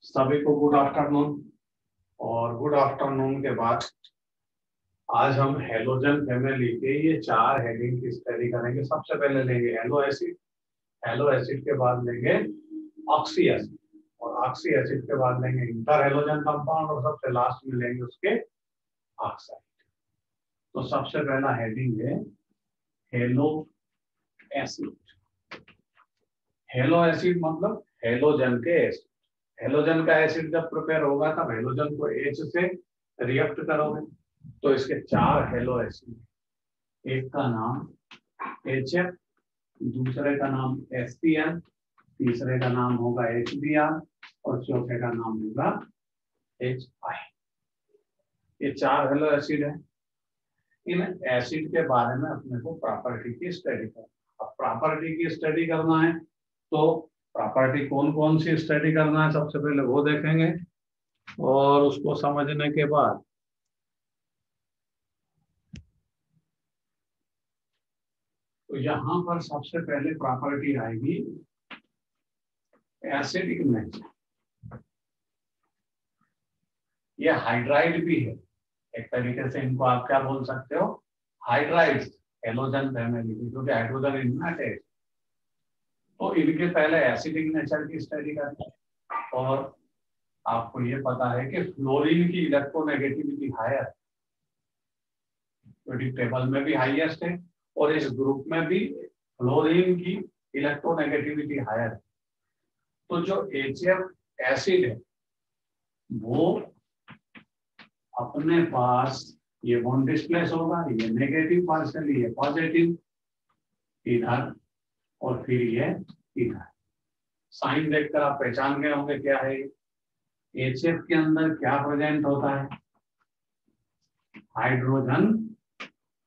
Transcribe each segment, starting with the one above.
सभी को good afternoon. और गुड आफ्टरनून के बाद आज हम हेलोजन फैमिली के ये 4 हेडिंग की स्टडी करेंगे। सबसे पहले लेंगे हेलो एसिड, हेलो एसिड के बाद लेंगे ऑक्सी एसिड, और ऑक्सी एसिड के बाद लेंगे इंटर हेलोजन कंपाउंड, और सबसे लास्ट में लेंगे उसके ऑक्साइड। तो सबसे पहला हेडिंग है हेलो एसिड। हेलो एसिड मतलब हेलोजन के एसिड। हेलोजन का एसिड जब प्रिपेयर होगा तब हेलोजन को H से रिएक्ट करोगे, तो इसके 4 हेलो एसिड। एक का नाम HF, दूसरे का नाम HCl, तीसरे का नाम होगा HBr और चौथे का नाम होगा HI। ये 4 हेलो एसिड है। इन एसिड के बारे में अपने को प्रॉपर्टी की स्टडी करना। अब प्रॉपर्टी की स्टडी करना है तो प्रॉपर्टी कौन कौन सी स्टडी करना है, सबसे पहले वो देखेंगे। और उसको समझने के बाद तो यहां पर सबसे पहले प्रॉपर्टी आएगी एसिडिक नेचर। ये हाइड्राइड भी है, एक तरीके से इनको आप क्या बोल सकते हो, हाइड्राइड्स हेलोजन फैमिली की, क्योंकि हाइड्रोजन इनमें अटैच। तो इनके पहले एसिडिक नेचर की स्टडी करते हैं। और आपको ये पता है कि फ्लोरीन की इलेक्ट्रोनेगेटिविटी हायर, टेबल में भी हाईएस्ट है और इस ग्रुप में भी फ्लोरीन की इलेक्ट्रोनेगेटिविटी हायर है। तो जो HF एसिड है वो अपने पास ये बॉन्ड डिस्प्लेस होगा, ये नेगेटिव पार्शियली, ये पॉजिटिव इधर और फिर ये इधर। साइन देखकर आप पहचान गए होंगे क्या है। HF के अंदर क्या प्रेजेंट होता है, hydrogen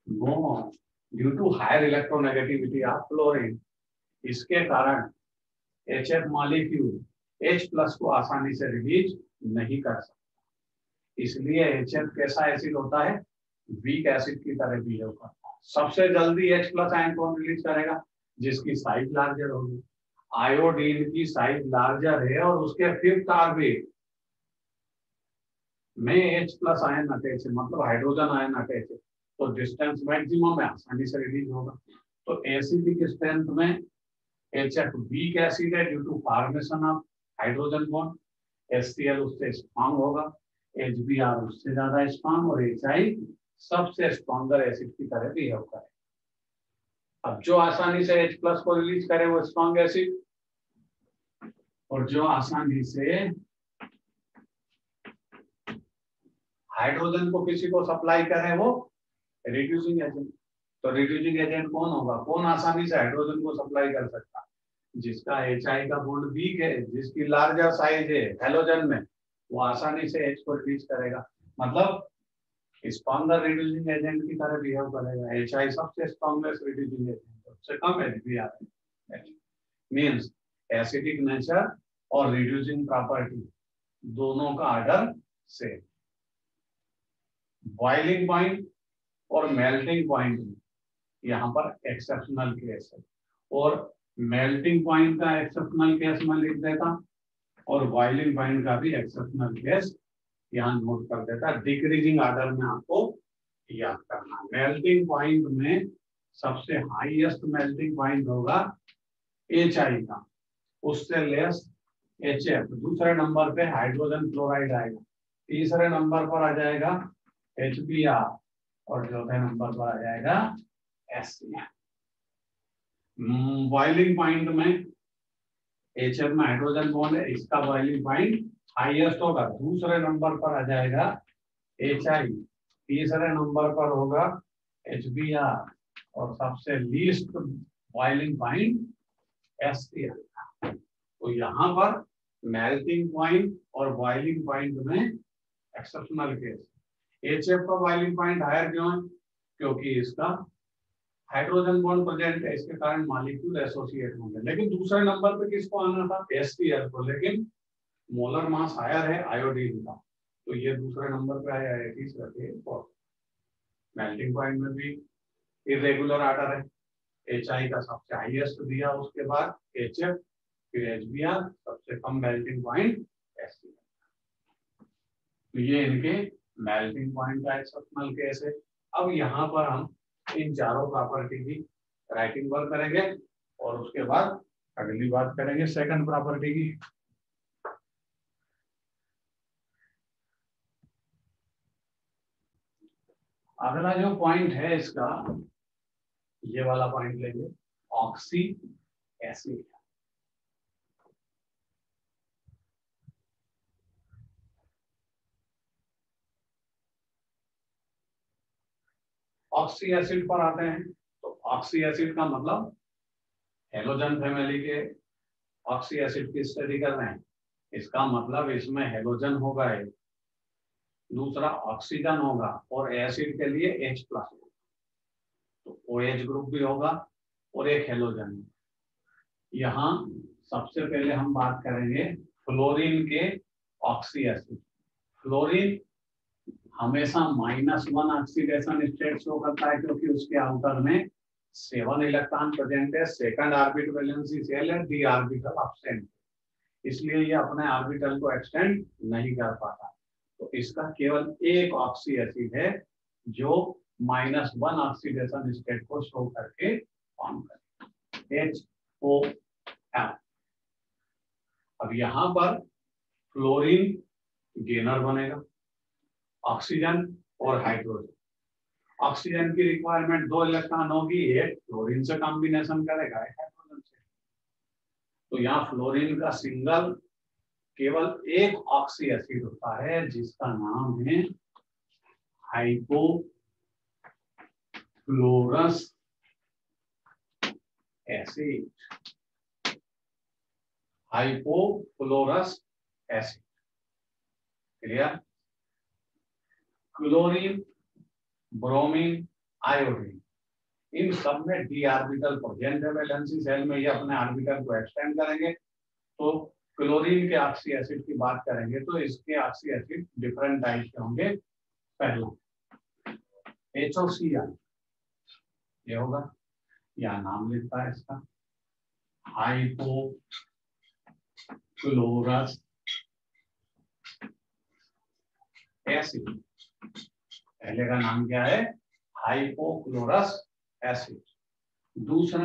bond due to higher electronegativity of fluorine. इसके कारण HF मॉलिक्यूल H+ को आसानी से रिलीज नहीं कर सकता, इसलिए HF कैसा एसिड होता है, वीक एसिड की तरह बिहेव करता है। सबसे जल्दी H+ आयन कौन रिलीज करेगा, जिसकी साइज लार्जर होगी। आयोडीन की साइज लार्जर है और उसके 5th ऑर्बिट में H+ आयन अटैच है, मतलब हाइड्रोजन आयन अटैच है, तो डिस्टेंस मैक्सिमम है, आसानी से रिलीज होगा। तो एसिडिक स्ट्रेंथ में HF वीक एसिड है due to formation of hydrogen bond, HCl उससे स्ट्रॉन्ग होगा, HBr उससे ज्यादा स्ट्रॉन्ग, और HI सबसे स्ट्रॉन्गर एसिड की तरह बिहेव करे। अब जो आसानी से H+ को रिलीज करे वो स्ट्रॉन्ग एसिड, और जो आसानी से हाइड्रोजन को किसी को सप्लाई करे वो रिड्यूसिंग एजेंट। तो रिड्यूसिंग एजेंट कौन होगा, कौन आसानी से हाइड्रोजन को सप्लाई कर सकता है, जिसका HI का बॉन्ड वीक है, जिसकी लार्जर साइज है हेलोजन में, वो आसानी से H को रिलीज करेगा, मतलब स्ट्रॉन्गर रिड्यूसिंग एजेंट की तरह बिहेव करेगा। HI सबसे स्ट्रॉन्गेस्ट रिड्यूसिंग एजेंट, सबसे कम HBr मींस एसिडिक नेचर और रिड्यूसिंग प्रॉपर्टी दोनों का ऑर्डर सेम। बॉइलिंग पॉइंट और मेल्टिंग पॉइंट यहाँ पर एक्सेप्शनल केस है, और मेल्टिंग पॉइंट का एक्सेप्शनल केस में लिख देता और बॉइलिंग पॉइंट का भी एक्सेप्शनल केस यहाँ नोट कर देता। डिक्रीजिंग ऑर्डर में आपको याद करना। मेल्टिंग पॉइंट में सबसे हाईएस्ट मेल्टिंग पॉइंट होगा HI का, उससे लेस HF, दूसरे नंबर पे हाइड्रोजन क्लोराइड आएगा, तीसरे नंबर पर आ जाएगा HBr और चौथे नंबर पर आ जाएगा HCl। बॉइलिंग पॉइंट में HF में हाइड्रोजन बॉन्ड है, इसका बॉइलिंग पॉइंट हाईएस्ट होगा, दूसरे नंबर पर आ जाएगा HI, तीसरे नंबर पर होगा HBr और सबसे लीस्ट बॉइलिंग पॉइंट HCl। तो यहाँ पर मेल्टिंग पॉइंट और बॉइलिंग पॉइंट में एक्सेप्शनल केस। HF का बॉइलिंग पॉइंट हायर क्यों है, क्योंकि इसका हाइड्रोजन बॉन्ड प्रेजेंट है, इसके कारण मॉलिक्यूल एसोसिएट होंगे। लेकिन दूसरे नंबर पे किसको आना था, HCl को, लेकिन मोलर मास हायर है आयोडीन का, तो ये दूसरे नंबर पे आया है, तीसरा पे फोर्थ। मेल्टिंग पॉइंट में भी इरेगुलर ऑर्डर है, HI का सबसे हाईएस्ट दिया, उसके बाद HF, फिर HBr, सबसे कम मेल्टिंग पॉइंट एसिड। तो ये इनके मेल्टिंग पॉइंट का एक्सेप्शनल केस है। अब यहाँ पर हम इन चारों प्रॉपर्टी की राइटिंग वर्क करेंगे और उसके बाद अगली बात करेंगे सेकंड प्रॉपर्टी की। अगला जो पॉइंट है इसका, ये वाला पॉइंट लेंगे, ऑक्सी एसिड। ऑक्सी एसिड पर आते हैं। तो ऑक्सी एसिड का मतलब हेलोजन फैमिली के ऑक्सी एसिड की स्टडी कर रहे हैं। इसका मतलब इसमें हेलोजन होगा एक, दूसरा ऑक्सीजन होगा और एसिड के लिए H प्लस, तो OH ग्रुप भी होगा और एक हेलोजन। यहाँ सबसे पहले हम बात करेंगे फ्लोरीन के ऑक्सी एसिड। फ्लोरीन हमेशा -1 ऑक्सीडेशन स्टेट शो करता है क्योंकि उसके आउटर में 7 इलेक्ट्रॉन प्रेजेंट है, सेकंड ऑर्बिटल वैलेंसी शेल है, d ऑर्बिटल एब्सेंट, इसलिए ये अपने ऑर्बिटल को एक्सटेंड नहीं कर पाता। तो इसका केवल एक ऑक्सी एसिड है जो -1 ऑक्सीडेशन स्टेट को शो करके फॉर्म करेगा, HOF। अब यहाँ पर फ्लोरीन गेनर बनेगा, ऑक्सीजन और हाइड्रोजन। ऑक्सीजन की रिक्वायरमेंट 2 इलेक्ट्रॉन होगी, एक फ्लोरीन से कॉम्बिनेशन करेगा, एक हाइड्रोजन से। तो यहाँ फ्लोरीन का सिंगल केवल एक ऑक्सी एसिड होता है जिसका नाम है hypofluorous acid. Hypofluorous acid, clear? Chlorine, bromine, iodine, इन सब में d ऑर्बिटल प्रेजेंट है वैलेंसी शेल में, ये अपने ऑर्बिटल को एक्सटेंड करेंगे। तो क्लोरीन के ऑक्सी एसिड की बात करेंगे तो इसके ऑक्सी एसिड डिफरेंट टाइप के होंगे। पहला HOCl, ये होगा, या नाम लिखता है इसका हाइपोफ्लोरस एसिड। पहले का नाम क्या है? Hypofluorous acid. दूसरा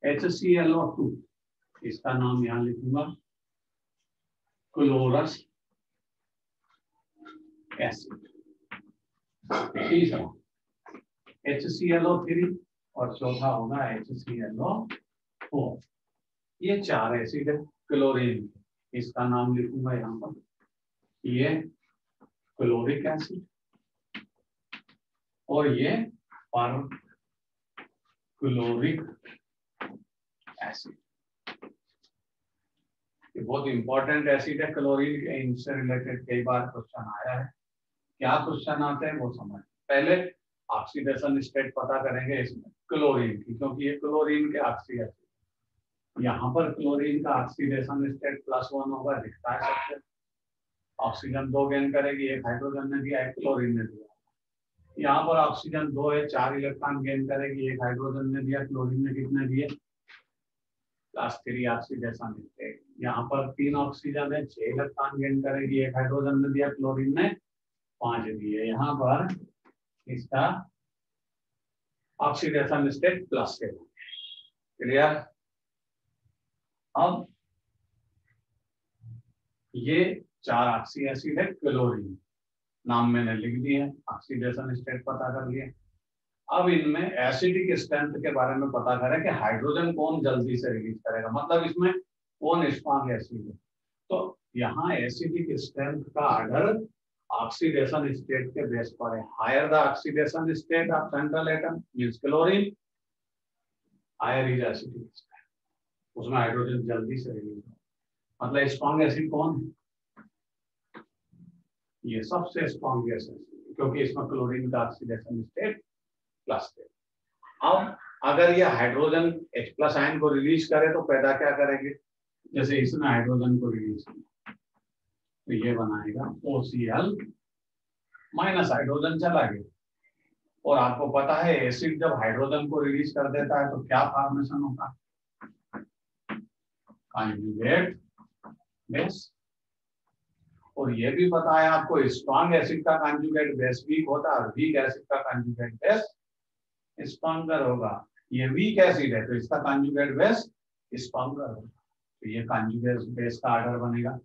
HClO2, इसका नाम यहां लिखूंगा क्लोरस एसिड। तीसरा HClO3 और चौथा होगा HClO4। ये 4 एसिड है क्लोरीन, इसका नाम लिखूंगा यहाँ पर, ये क्लोरिक एसिड और ये पर क्लोरिक एसिड। ये बहुत इंपॉर्टेंट एसिड है क्लोरीन के, इनसे रिलेटेड कई बार क्वेश्चन आया है। क्या क्वेश्चन आते हैं वो समझ। पहले ऑक्सीडेशन स्टेट पता करेंगे इसमें क्लोरीन की, क्योंकि ये क्लोरीन के ऑक्सी एसिड। यहाँ पर क्लोरीन का ऑक्सीडेशन स्टेट +1 होगा, दिखता है सबसे। ऑक्सीजन 2 गेन करेगी, एक हाइड्रोजन ने दिया, एक क्लोरीन ने दिया। यहाँ पर ऑक्सीजन 2 है, 4 इलेक्ट्रॉन गेन करेगी, एक हाइड्रोजन ने दिया, क्लोरीन ने कितने दिए? +3 ऑक्सीडेशन स्टेट। यहाँ पर 3 ऑक्सीजन है, 6 इलेक्ट्रॉन गेन करेगी, एक हाइड्रोजन ने दिया, क्लोरीन ने 5 दिए। यहाँ पर इसका ऑक्सीडेशन स्टेट +7। क्लियर? अब ये 4 ऑक्सी एसिड है क्लोरीन, नाम मैंने लिख दिए, ऑक्सीडेशन स्टेट पता कर लिए। अब इनमें एसिडिक स्ट्रेंथ के बारे में पता करें कि हाइड्रोजन कौन जल्दी से रिलीज करेगा, मतलब इसमें कौन स्ट्रॉन्ग एसिड है। तो यहाँ एसिडिक स्ट्रेंथ का ऑर्डर ऑक्सीडेशन स्टेट के बेस पर है। Higher the oxidation state of central atom means chlorine, higher is acidic strength, उसमें हाइड्रोजन जल्दी से रिलीज हो। मतलब स्ट्रॉन्ग एसिड कौन है? ये सबसे स्ट्रॉन्ग गैस है क्योंकि इसमें क्लोरीन का ऑक्सीडेशन स्टेट +है। अब अगर ये हाइड्रोजन H+ आयन को रिलीज करे तो पैदा क्या करेंगे? जैसे इसने हाइड्रोजन को रिलीज किया तो ये बनाएगा OCl, हाइड्रोजन चला गया। और आपको पता है एसिड जब हाइड्रोजन को रिलीज कर देता है तो क्या फॉर्मेशन होता है? Conjugate base. और ये भी पता है आपको स्ट्रॉन्ग एसिड का कंजुगेट बेस वीक होता है और वीक एसिड का कंजुगेट बेस स्ट्रॉन्गर होगा। ये वीक एसिड है तो इसका कंजुगेट बेस स्ट्रॉन्गर होगा, तो ये कंजुगेट बेस का ऑर्डर बनेगा।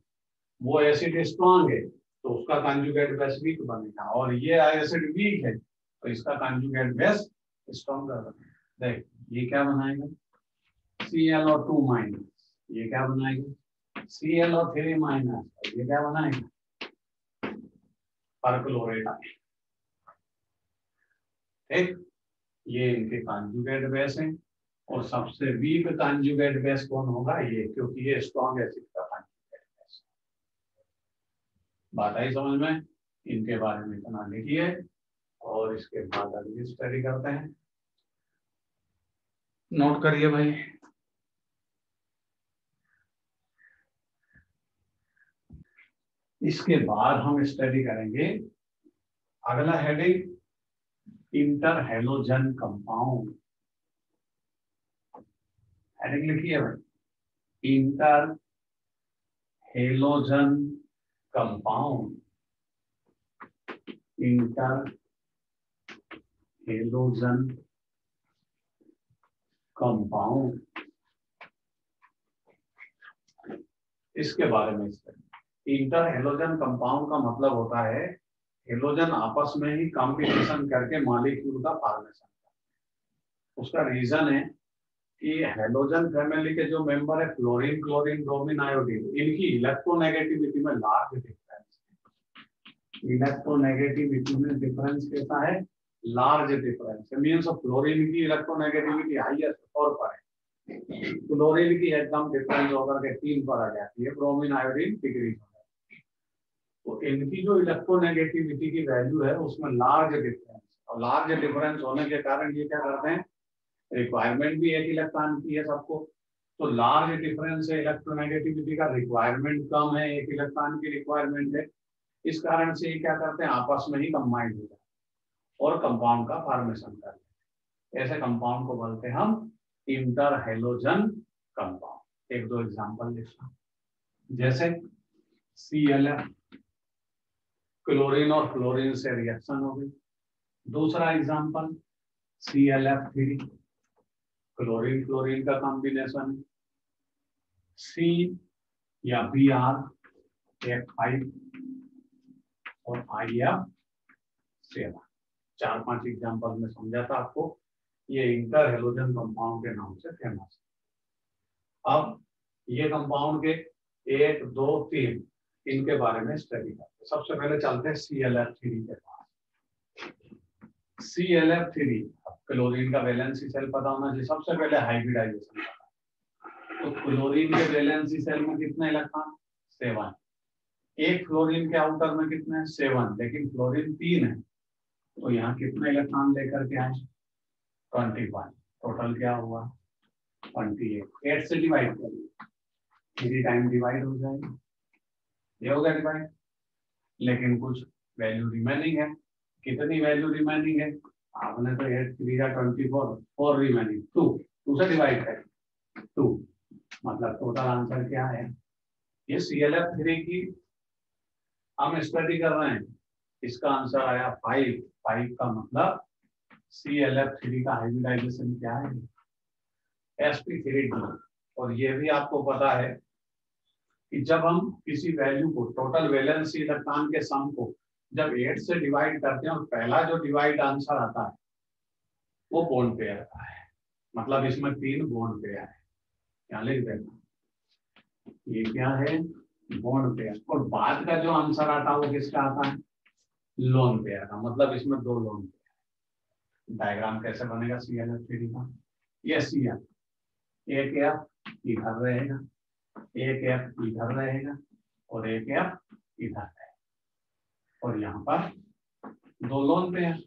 वो एसिड स्ट्रॉन्ग है तो उसका कंजुगेट बेस वीक बनेगा, और ये एसिड वीक है तो इसका कंजुगेट बेस स्ट्रॉन्गर बनेगा। देख ये क्या बनाएगा, ClO2 माइनस, ये क्या बनाएगा ClO3 माइनस, ये क्या बनाएगा परक्लोरेट। ठीक, ये इनके कंजुगेट बेस है, और सबसे वीक कंजुगेट बेस कौन होगा, ये, क्योंकि ये स्ट्रॉन्ग एसिड का कंजुगेट बेस। बात आई समझ में? इनके बारे में इतना लिखिए और इसके बाद अगली स्टडी करते हैं। नोट करिए भाई। इसके बाद हम स्टडी करेंगे अगला heading inter halogen compound. Heading लिखिए भाई, inter halogen compound, inter halogen compound, इसके बारे में स्टडी। इंटर हेलोजन कंपाउंड का मतलब होता है हेलोजन आपस में ही कॉम्बिनेशन करके मॉलिक्यूल का फॉर्मेशन। उसका रीजन है कि हेलोजन फैमिली के जो मेंबर है फ्लोरीन, क्लोरीन, ब्रोमीन, आयोडीन, इनकी इलेक्ट्रोनेगेटिविटी में लार्ज डिफरेंस है। इलेक्ट्रोनेगेटिविटी में डिफरेंस कैसा है, लार्ज डिफरेंस है। मींस फ्लोरीन की इलेक्ट्रोनेगेटिविटी हाईएस्ट 4 पर है, क्लोरीन की एकदम डिफरेंस होकर के 3 पर आ जाती है, ब्रोमीन, आयोडीन डिक्रीज हो जाती है। तो इनकी जो इलेक्ट्रोनेगेटिविटी की वैल्यू है उसमें लार्ज डिफरेंस, और लार्ज डिफरेंस होने के कारण ये क्या करते हैं, रिक्वायरमेंट भी एक इलेक्ट्रॉन की है सबको, तो लार्ज डिफरेंस है, इलेक्ट्रोनेगेटिविटी का रिक्वायरमेंट कम है, एक इलेक्ट्रॉन की रिक्वायरमेंट है। इस कारण से ये क्या करते हैं, आपस में ही कंबाइंड हो जाते हैं और कंपाउंड का फॉर्मेशन करते हैं। ऐसे कंपाउंड को बोलते हैं हम इंटर हेलोजन कंपाउंड। एक दो एग्जांपल लिखना, जैसे ClF, क्लोरीन और फ्लोरीन से रिएक्शन हो गई। दूसरा एग्जांपल ClF3, क्लोरीन फ्लोरीन का कॉम्बिनेशन, C या Br, F5 और IF7। 4-5 एग्जांपल में समझा था आपको, ये इंटर हेलोजन कंपाउंड के नाम से फेमस है। अब ये कंपाउंड के 1, 2, 3 इनके बारे में स्टडी करते हैं। सबसे पहले चलते हैं ClF3 के पास। ClF3, क्लोरीन का वैलेंसी सेल पता होना चाहिए, सबसे पहले हाइब्रिडाइजेशन करना। तो क्लोरीन के वैलेंसी सेल में कितने इलेक्ट्रॉन, 7। एक फ्लोरीन के आउटर में कितने हैं, 7, लेकिन फ्लोरीन 3 है, तो यहाँ कितने इलेक्ट्रॉन लेकर के आए, 21। टोटल क्या हुआ, 28। 8 से डिवाइड करिए, 3 टाइम डिवाइड हो जाएगा, ये होगा डिवाइड, लेकिन कुछ वैल्यू रिमेनिंग है। कितनी वैल्यू रिमेनिंग है, आपने तो 8 3 या 24, 4 रिमेनिंग, 2 से डिवाइड करें 2, मतलब टोटल आंसर क्या है। ये ClF3 की हम स्टडी कर रहे हैं, इसका आंसर आया 5। 5 का मतलब ClF3 का हाइब्रिडाइजेशन क्या है, sp3d। और ये भी आपको पता है कि जब हम किसी वैल्यू को, टोटल वैलेंसी इलेक्ट्रॉन के सम को जब 8 से डिवाइड करते हैं और पहला जो डिवाइड आंसर आता है वो बॉन्ड पेयर का है, मतलब इसमें 3 बॉन्ड पेयर है। यहाँ लिख देना, ये क्या है, बॉन्ड पेयर। और बाद का जो आंसर आता है वो किसका आता है, लोन पेयर का, मतलब इसमें 2 लोन पेयर। डायग्राम कैसे बनेगा ClF3 का, ये Cl, एक F इधर रहेगा, एक F इधर रहेगा और एक F इधर रहेगा, और यहाँ पर 2 लोन पेयर।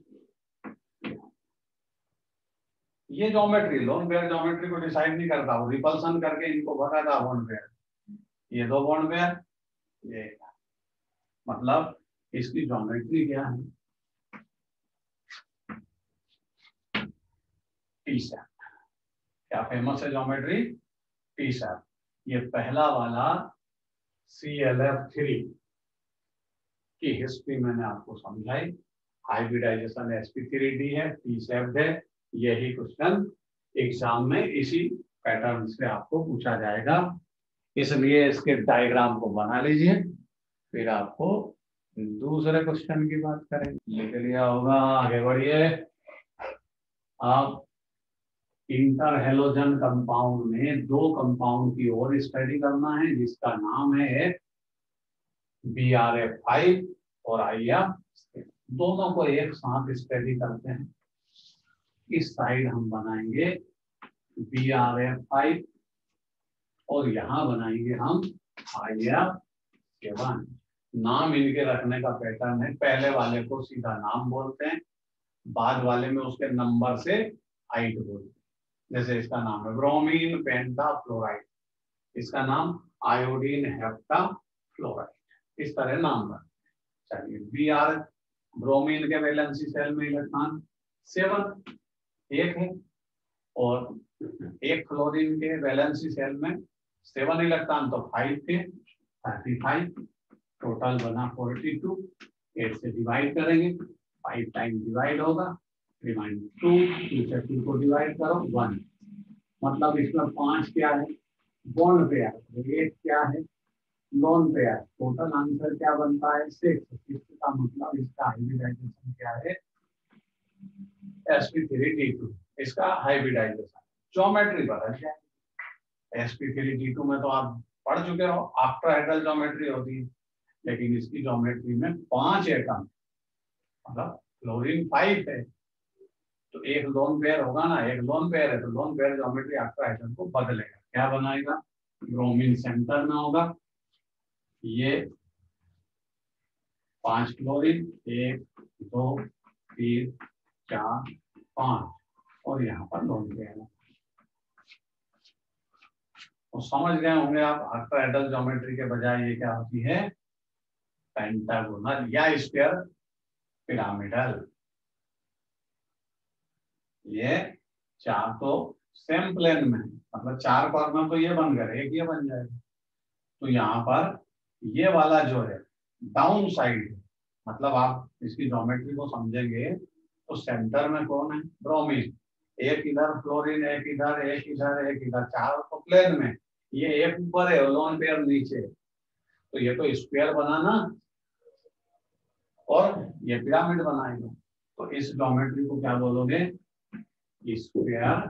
ये ज्योमेट्री, लोन पेयर ज्योमेट्री को डिसाइड नहीं करता, वो रिपल्सन करके इनको बताता बॉन्ड पेयर। ये 2 बॉन्ड पेयर, ये मतलब इसकी ज्योमेट्री क्या है, T7। क्या फेमस है ज्योमेट्री, T7। ये पहला वाला ClF3 की हिस्ट्री मैंने आपको समझाई। हाइब्रिडाइजेशन sp3d है, टी शेप्ड है। यही क्वेश्चन एग्जाम में इसी पैटर्न से आपको पूछा जाएगा, इसलिए इसके डायग्राम को बना लीजिए। फिर आपको दूसरे क्वेश्चन की बात करेंगे। लिख लिया होगा, आगे बढ़िए। आप इंटर हेलोजन कंपाउंड में दो कंपाउंड की और स्टडी करना है, जिसका नाम है BRF5 और IR। दोनों को एक साथ स्टडी करते हैं। इस साइड हम बनाएंगे BRF5 और यहाँ बनाएंगे हम IR7। नाम इनके रखने का पैटर्न है, पहले वाले को सीधा नाम बोलते हैं, बाद वाले में उसके नंबर से हाइट बोलते हैं। जैसे इसका नाम है ब्रोमीन पेंटाफ्लोराइड, इसका नाम आयोडीन हेप्टाफ्लोराइड, इस तरह नाम रखते हैं। चलिए, BR ब्रोमीन के वैलेंसी सेल में इलेक्ट्रॉन 7 एक है, और एक क्लोरीन के वैलेंसी सेल में 7 इलेक्ट्रॉन तो 5 थे, 35, टोटल बना 42। 8 से डिवाइड करेंगे, 5 टाइम डिवाइड होगा, रिमाइंड 2, 2 से 2 को डिवाइड करो 1। मतलब इसमें 5 क्या है, बॉन्ड पेयर, 8 क्या है, लोन पेयर। टोटल आंसर क्या बनता है, 6। का मतलब इसका हाइब्रिडाइजेशन क्या है, sp3d2। इसका हाइब्रिडाइजेशन ज्योमेट्री बदल जाए। sp3d2 में तो आप पढ़ चुके हो, ऑक्टाहेड्रल ज्योमेट्री होती है, लेकिन इसकी ज्योमेट्री में 5 एटम, मतलब क्लोरीन 5 है, तो एक लोन पेयर होगा ना, एक लोन पेयर है तो लोन पेयर ज्योमेट्री ऑक्टाहेड्रल को बदलेगा। क्या बनाएगा, ब्रोमीन सेंटर में होगा, ये 5 क्लोरीन, 1 2 3 4 5, और यहाँ पर लोन पेयर है। तो समझ गए होंगे आप, ऑक्टाहेड्रल ज्योमेट्री के बजाय ये क्या होती है, पेंटागोनल या स्क्वायर पिरामिडल। ये 4 तो सेम प्लेन में, मतलब 4 कॉर्नर तो ये बन गए, एक ये बन जाएगा। तो यहाँ पर ये वाला जो है डाउन साइड, मतलब आप इसकी ज्योमेट्री को समझेंगे तो सेंटर में कौन है, ब्रोमीन, एक इधर फ्लोरीन, एक इधर, एक इधर, एक इधर, 4 तो प्लेन में, ये एक ऊपर है, लोन पेयर नीचे, तो ये तो स्क्वायर बनाना और ये पिरामिड बनाएगा। तो इस ज्योमेट्री को क्या बोलोगे, स्क्वायर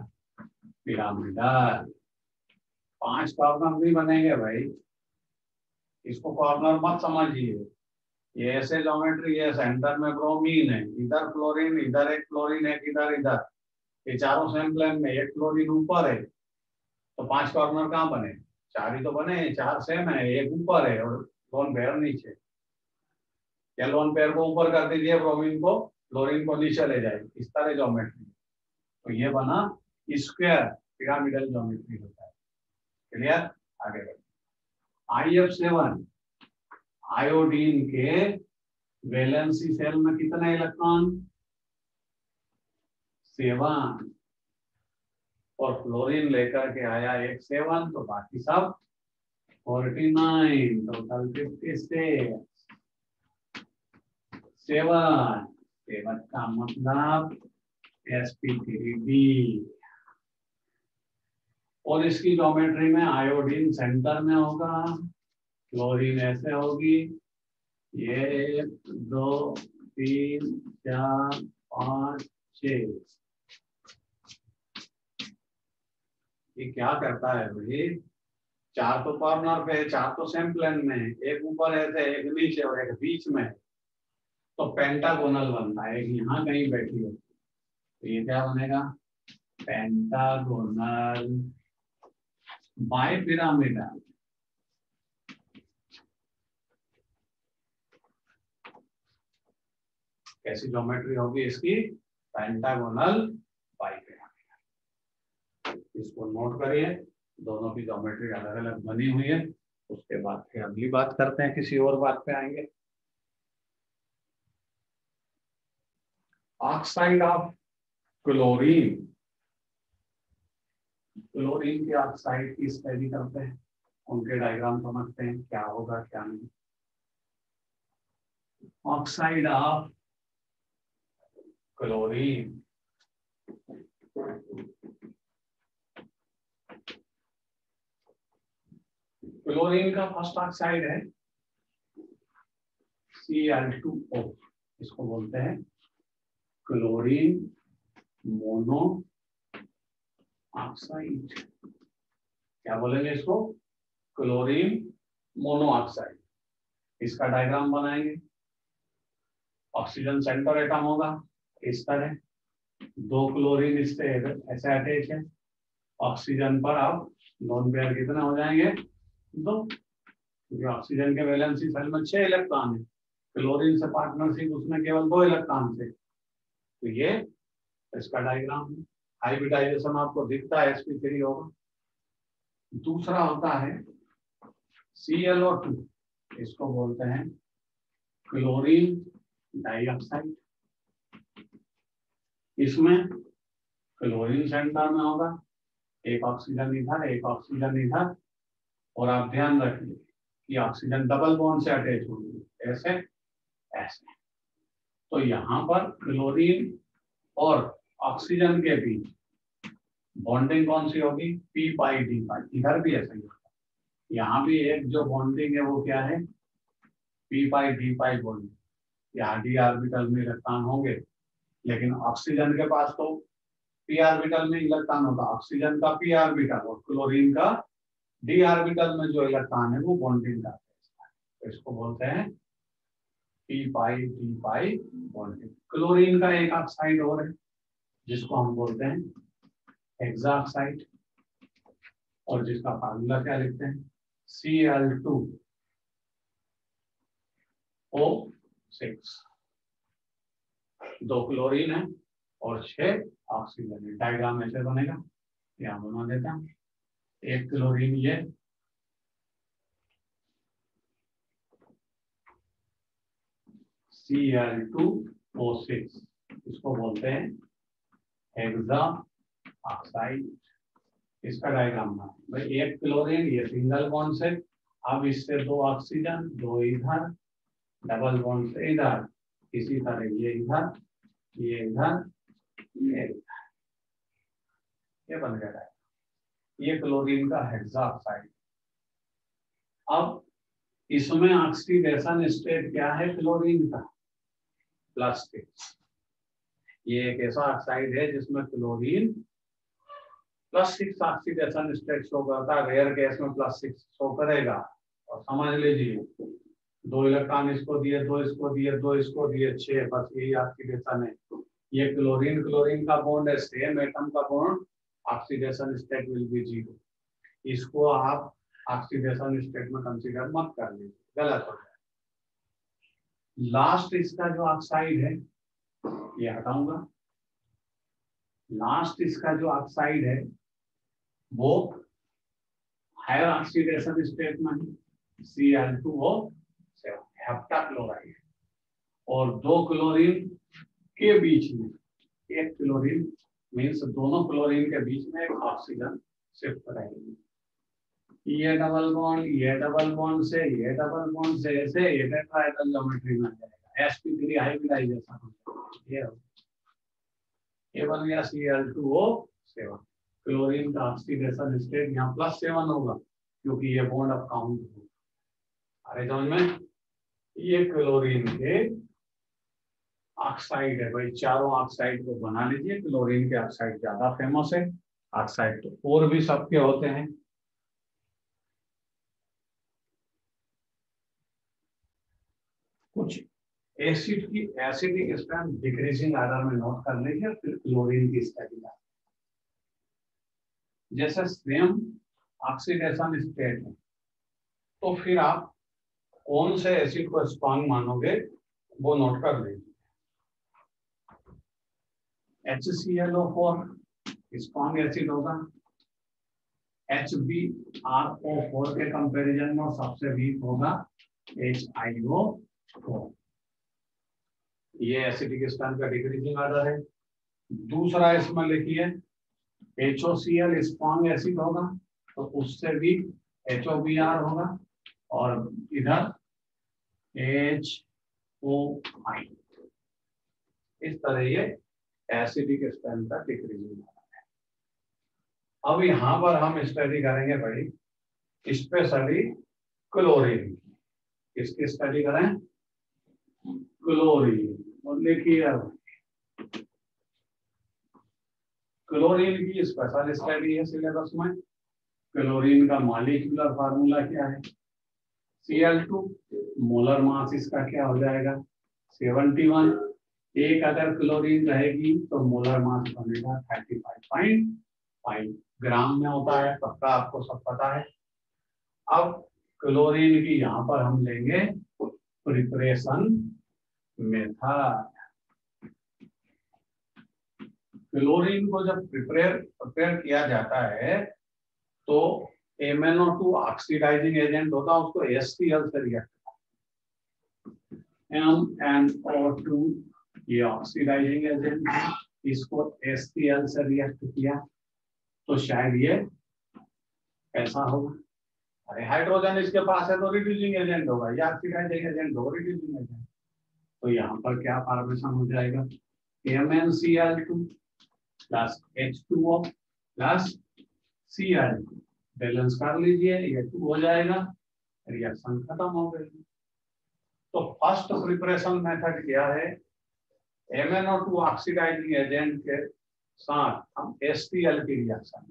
पिरामिडल। 5 कॉर्नर नहीं बनेंगे भाई, इसको कॉर्नर मत समझिए। ये ऐसे ज्योमेट्री है, सेंटर में ब्रोमीन है, इधर क्लोरीन, इधर एक क्लोरीन है, इधर इधर, ये चारों सेम प्लेन में, एक क्लोरीन ऊपर है, तो 5 कॉर्नर कहाँ बने, 4 ही तो बने, 4 सेम है, एक ऊपर है और लोन पेयर नीचे। या लोन पेयर को ऊपर कर दीजिए, ब्रोमीन को, क्लोरीन को नीचे ले जाएगी, इस तरह ज्योमेट्री। तो ये बना स्क्वायर पिरामिडल ज्योमेट्री होता है। क्लियर, आगे बढ़िए। IF7 आयोडीन के वैलेंसी सेल में कितने इलेक्ट्रॉन, 7, और फ्लोरीन लेकर के आया एक 7, तो बाकी सब 49, टोटल 56। 7 का मतलब sp3d, और इसकी ज्योमेट्री में आयोडीन सेंटर में होगा, क्लोरीन ऐसे होगी, ये 2 3 4 5 6। ये क्या करता है भाई, 4 तो कॉर्नर पे, 4 तो सेम प्लेन में, एक ऊपर ऐसे, एक नीचे और एक बीच में, तो पेंटागोनल बनता है, एक यहाँ कहीं बैठी हो, तो ये क्या बनेगा, पेंटागोनल बाइपिरामिडल। कैसी ज्योमेट्री होगी इसकी, पेंटागोनल बाइपिरामिडल। इसको नोट करिए, दोनों की ज्योमेट्री अलग अलग बनी हुई है। उसके बाद फिर अगली बात करते हैं, किसी और बात पे आएंगे। ऑक्साइड ऑफ क्लोरीन, क्लोरीन के ऑक्साइड की स्टडी करते हैं, उनके डायग्राम समझते हैं क्या होगा क्या नहीं। Oxide of chlorine. क्लोरीन का फर्स्ट ऑक्साइड है Cl2O, इसको बोलते हैं क्लोरीन मोनो ऑक्साइड। क्या बोलेंगे इसको? Chlorine mono oxide. इसका डायग्राम बनाएंगे। ऑक्सीजन सेंटर एटम होगा इस तरह, दो क्लोरीन इससे ऐसे अटैच है। ऑक्सीजन पर अब लोन पेयर कितने हो जाएंगे? दो, क्योंकि ऑक्सीजन के वैलेंसी सेल में 6 इलेक्ट्रॉन है, क्लोरीन से पार्टनरशिप उसमें केवल 2 इलेक्ट्रॉन थे। तो ये इसका डायग्राम है। हाइब्रिडाइजेशन आपको दिखता है, sp3 होगा। दूसरा होता है ClO2, इसको बोलते हैं क्लोरीन डाइऑक्साइड। इसमें क्लोरीन सेंटर में होगा, एक ऑक्सीजन इधर एक ऑक्सीजन इधर, और आप ध्यान रखिए कि ऑक्सीजन डबल बॉन्ड से अटैच होगी, ऐसे ऐसे। तो यहाँ पर क्लोरीन और ऑक्सीजन के बीच बॉन्डिंग कौन सी होगी? p पाई d पाई। इधर भी ऐसा ही होगा, यहाँ भी एक जो बॉन्डिंग है वो क्या है? p पाई d पाई बॉन्डिंग। यहाँ d ऑर्बिटल में इलेक्ट्रॉन होंगे, लेकिन ऑक्सीजन के पास तो p ऑर्बिटल में इलेक्ट्रॉन होगा, ऑक्सीजन का p ऑर्बिटल और क्लोरीन का d ऑर्बिटल में जो इलेक्ट्रॉन है वो बॉन्डिंग करते हैं। तो इसको बोलते हैं p पाई d पाई बॉन्डिंग। क्लोरीन का एक ऑक्साइड और है जिसको हम बोलते हैं हेक्साऑक्साइड, और जिसका फार्मूला क्या लिखते हैं? Cl2O6। दो क्लोरीन है और 6 ऑक्सीजन है। डायग्राम ऐसे बनेगा, यहाँ बना देता हूँ। एक क्लोरीन ये, Cl2O6, इसको बोलते हैं हेक्साऑक्साइड। इसका डायग्राम बना भाई, एक क्लोरीन ये सिंगल बॉन्ड से, अब इससे 2 ऑक्सीजन, 2 इधर, डबल बॉन्ड से इधर, इसी तरह ये इधर, ये इधर, ये इधर, ये बन गया है। ये क्लोरीन का हेक्साऑक्साइड। अब इसमें ऑक्सीडेशन स्टेट क्या है क्लोरीन का? +6। ये एक ऐसा ऑक्साइड है जिसमें क्लोरीन +6 ऑक्सीडेशन स्टेट शो करता है। रेयर केस में +6 शो करेगा। और समझ लीजिए 2 इलेक्ट्रॉन इसको दिए, 2 इसको दिए, 2 इसको दिए, 6, बस यही ऑक्सीडेशन है। ये क्लोरीन क्लोरीन का बॉन्ड है, सेम एटम का bond, oxidation state will be 0। इसको आप ऑक्सीडेशन स्टेट में कंसीडर मत कर लीजिए, गलत हो जाए। लास्ट इसका जो ऑक्साइड है ये हटाऊंगा। लास्ट इसका जो ऑक्साइड है वो हायर ऑक्सीडेशन स्टेट में Cl2O7 हेप्टाक्लोराइड, और 2 क्लोरीन के बीच में एक क्लोरीन मीन्स दोनों क्लोरीन के बीच में एक ऑक्सीजन शिफ्ट रहेगी। ये डबल बॉन्ड से ये डबल बॉन्ड से ऐसे ये टेट्राहेड्रल ज्योमेट्री में आ जाएगा। sp3 हाइब्रिडाइजेशन हो जाएगा। ये बन गया Cl2O7। क्लोरीन का ऑक्सीडेशन स्टेट यहाँ +7 होगा क्योंकि ये बॉन्ड अब काउंट होगा। अरे समझ में? ये क्लोरीन के ऑक्साइड है भाई। चारों ऑक्साइड को बना लीजिए। क्लोरीन के ऑक्साइड ज्यादा फेमस है, ऑक्साइड तो और भी सबके होते हैं। कुछ एसिड की एसिडिक स्ट्रेंथ डिक्रीजिंग ऑर्डर में नोट कर लीजिए, फिर क्लोरीन की स्टडी का जैसे सेम ऑक्सीडेशन स्टेट है तो फिर आप कौन से एसिड को स्ट्रॉन्ग मानोगे वो नोट कर लीजिए। HClO4 स्ट्रॉन्ग एसिड होगा। HbRO4 के कंपैरिजन में सबसे वीक होगा HiO4। ये एसिडिक स्ट्रेंथ का डिक्रीजिंग ऑर्डर है। दूसरा इसमें लिखिए HOCl स्ट्रॉन्ग एसिड होगा तो उससे भी HOBr होगा, और इधर O फाइन। इस तरह ये एसिडिक स्ट्रेंथ का डिक्रीजिंग होता है। अब यहाँ पर हम स्टडी करेंगे भाई स्पेशली क्लोरीन की। किसकी स्टडी करें? क्लोरीन। और लिखिए अब क्लोरीन की स्पेशल स्टडी है सिलेबस में। क्लोरीन का मॉलिक्यूलर फार्मूला क्या है? Cl2। मोलर मास इसका क्या हो जाएगा? 71। एक अगर क्लोरीन रहेगी तो मोलर मास बनेगा 35.5 ग्राम में होता है, पक्का आपको सब पता है। अब क्लोरीन की यहाँ पर हम लेंगे प्रिपरेशन मेथड। क्लोरीन को जब प्रिपेयर किया जाता है तो MnO2 ऑक्सीडाइजिंग एजेंट होता है, उसको HCl से रिएक्ट करता है। MnO2 ये ऑक्सीडाइजिंग एजेंट है, इसको HCl से रिएक्ट किया तो शायद ये ऐसा होगा। अरे हाइड्रोजन इसके पास है तो रिड्यूसिंग एजेंट होगा, या ऑक्सीडाइजिंग एजेंट होगा रिड्यूसिंग एजेंट। तो यहाँ पर क्या फॉर्मेशन हो जाएगा? MnCl2 plus H2O plus Cl2। Balance कर लीजिए, ये 2 हो जाएगा, रिएक्शन खत्म हो गई। तो फर्स्ट प्रिपरेशन मेथड क्या है? MnO2 ऑक्सीडाइजिंग एजेंट के साथ हम HCl की रिएक्शन,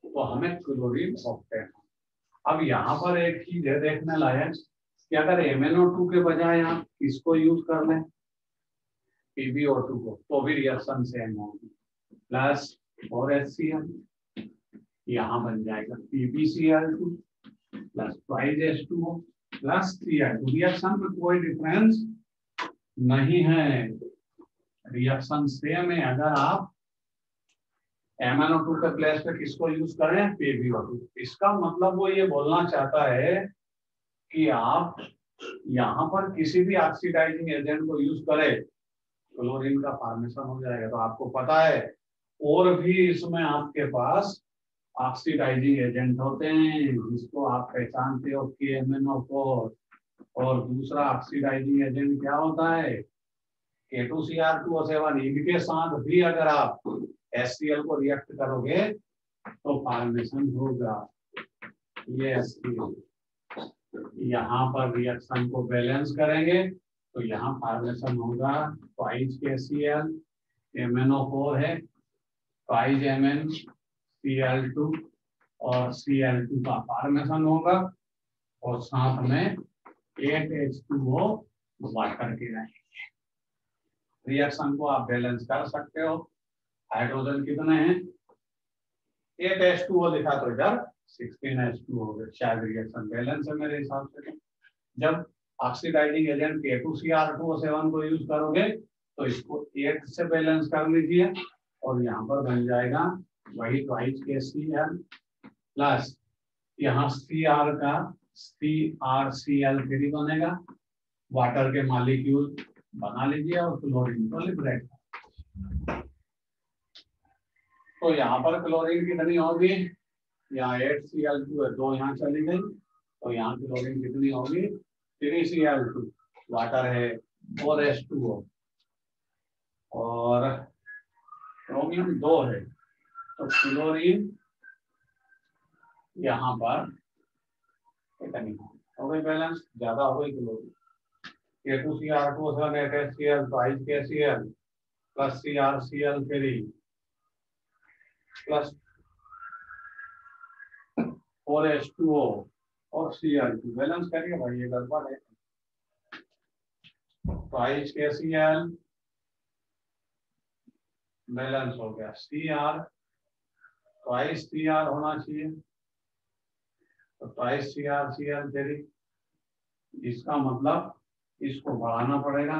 तो हमें क्लोरीन ऑक्टेन। अब यहाँ पर एक चीज है देखने लायक कि अगर MnO2 के बजाय आप किसको यूज कर लें, PbO2 को, तो भी रिएक्शन सेम होगी। प्लस और HCl यहाँ बन जाएगा PbCl2 plus twice H2O plus Cl2। Reaction में कोई डिफरेंस नहीं है, रिएक्शन सेम है। अगर आप MnO2 के प्लेस पे किसको यूज करें? PbO2। इसका मतलब वो ये बोलना चाहता है कि आप यहाँ पर किसी भी ऑक्सीडाइजिंग एजेंट को यूज करें, क्लोरीन का फॉर्मेशन हो जाएगा। तो आपको पता है और भी इसमें आपके पास ऑक्सीडाइजिंग एजेंट होते हैं जिसको आप पहचानते हो KMnO4। और दूसरा ऑक्सीडाइजिंग एजेंट क्या होता है? K2Cr2O7। इनके साथ भी अगर आप HCl को रिएक्ट करोगे तो फॉर्मेशन होगा ये HCl। यहाँ पर रिएक्शन को बैलेंस करेंगे तो यहाँ फॉर्मेशन होगा ट्वाइस KCl, MnO4 है, ट्वाइस MnCl2 और Cl2 का फॉर्मेशन होगा और साथ में 8H2O वाटर के रहेंगे। रिएक्शन को आप बैलेंस कर सकते हो। हाइड्रोजन कितने हैं? 8H2O लिखा तो इधर 16H2 हो गया, शायद रिएक्शन बैलेंस है मेरे हिसाब से। जब ऑक्सीडाइजिंग एजेंट K2Cr2O7 को यूज करोगे तो इसको 8 से बैलेंस कर लीजिए और यहाँ पर बन जाएगा वही ट्वाइस KCl प्लस यहाँ Cr का CrCl3 बनेगा। वाटर के मॉलिक्यूल बना लीजिए और क्लोरीन को लिबरेट। तो यहाँ पर क्लोरीन कितनी होगी? यहाँ 8Cl2 है, 2 यहाँ चली गई तो यहाँ क्लोरीन कितनी होगी? 3Cl2। वाटर है 4H2O और क्रोमियम 2 है, तो क्लोरीन यहाँ पर कितनी हो गई? बैलेंस ज्यादा हो गई chlorine. K2Cr2O7 8HCl twice KCl plus CrCl3 plus 4H2O और Cl2। बैलेंस करिए भाई, ये गड़बड़ है। ट्वाइस KCl बैलेंस हो गया, Cr ट्वाइस Cr होना चाहिए तो ट्वाइस CrCl3। इसका मतलब इसको बढ़ाना पड़ेगा।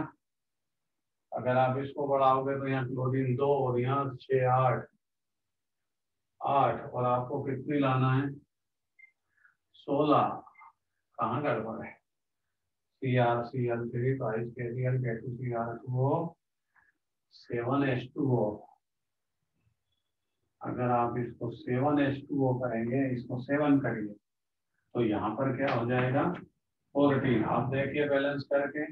अगर आप इसको बढ़ाओगे तो यहाँ क्लोरीन 2 और यहाँ 6 8 और आपको कितनी लाना है? 16। कहाँ गड़बड़ है? CrCl3 twice KCl K2Cr2O 7H2O। अगर आप इसको 7H2O करेंगे, इसको 7 करिए तो यहाँ पर क्या हो जाएगा? 14। आप देखिए बैलेंस करके,